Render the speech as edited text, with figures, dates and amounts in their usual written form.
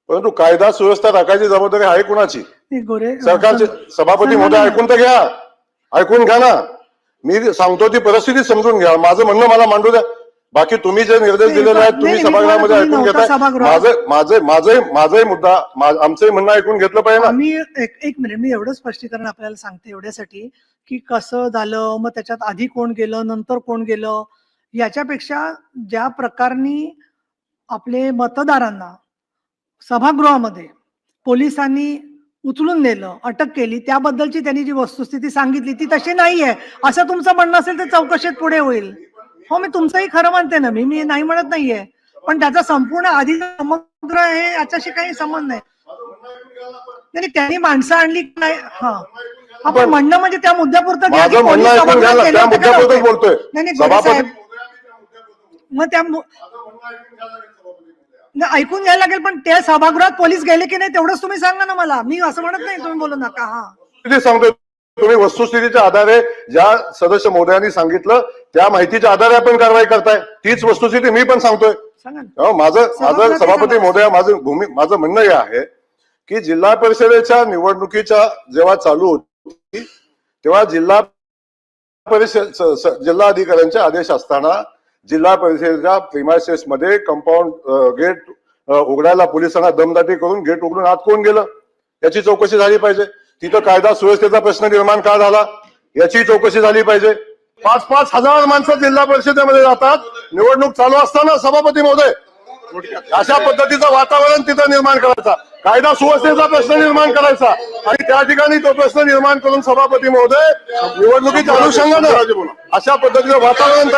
परंतु कायदा सुव्यवस्था राखायची जबाबदारी आहे कुणाची? गोरे सरकारचे सभापती महोदय ऐकून तर घ्या, ऐकून घ्या ना. मी सांगतो ती परिस्थिती समजून घ्या. माझं म्हणणं मला मांडू द्या. बाकी तुम्ही जे निर्देश दिलेले आहेत तुम्ही सभागृहामध्ये ऐकून घेताय. माझाही मुद्दा आमचंही म्हणणं ऐकून घेतलं पाहिजे ना. मी एक मिनिट, मी एवढं स्पष्टीकरण आपल्याला सांगते एवढ्यासाठी की कसं झालं, मग त्याच्यात आधी कोण गेलं नंतर कोण गेलं, याच्यापेक्षा ज्या प्रकारनी आपले मतदारांना सभागृहामध्ये पोलिसांनी उचलून नेलं, अटक केली, त्याबद्दलची त्यांनी जी वस्तुस्थिती सांगितली ती तशी नाहीये असं तुमचं म्हणणं असेल तर चौकशीत पुढे होईल. हो, मी तुमचंही खरं म्हणते ना, मी नाही म्हणत नाहीये, पण त्याचा संपूर्ण आधी समग्र आहे याच्याशी काही संबंध नाही. त्यांनी माणसं आणली काय, हा आपण म्हणणं म्हणजे त्या मुद्द्यापुरतं माझं म्हणणं ऐकून घ्या ना, त्या मुद्द्यापुरतं बोलतोय. मग त्या ऐकून घ्यायला लागेल, पण त्या सभागृहात पोलीस गेले की नाही तेवढंच तुम्ही सांगा ना मला. मी असं म्हणत नाही, तुम्ही बोलू नका. हा सांगतोय तुम्ही वस्तुस्थितीच्या आधारे ज्या सदस्य महोदयांनी सांगितलं त्या माहितीच्या आधारे आपण कारवाई करताय. तीच वस्तुस्थिती मी पण सांगतोय. माझं सभापती महोदया माझं म्हणणं हे आहे की जिल्हा परिषदेच्या निवडणुकीच्या जेव्हा चालू होती तेव्हा जिल्हा अधिकाऱ्यांचे आदेश असताना जिल्हा परिषदेच्या प्रिमायसेस मध्ये कंपाऊंड गेट उघडायला पोलिसांना दमदाटी करून गेट उघडून आत कोण गेलं याची चौकशी झाली पाहिजे. तिथं कायदा सुव्यवस्थेचा प्रश्न निर्माण का झाला याची चौकशी झाली पाहिजे. 5-5 हजार माणसं जिल्हा परिषदेमध्ये जातात निवडणूक चालू असताना. सभापती महोदय, अशा पद्धतीचं वातावरण तिथं निर्माण करायचा, कायदा सुव्यवस्थेचा प्रश्न निर्माण करायचा आणि त्या ठिकाणी तो प्रश्न निर्माण करून सभापती महोदय निवडणुकीच्या अनुषंगानं अशा पद्धतीचं वातावरण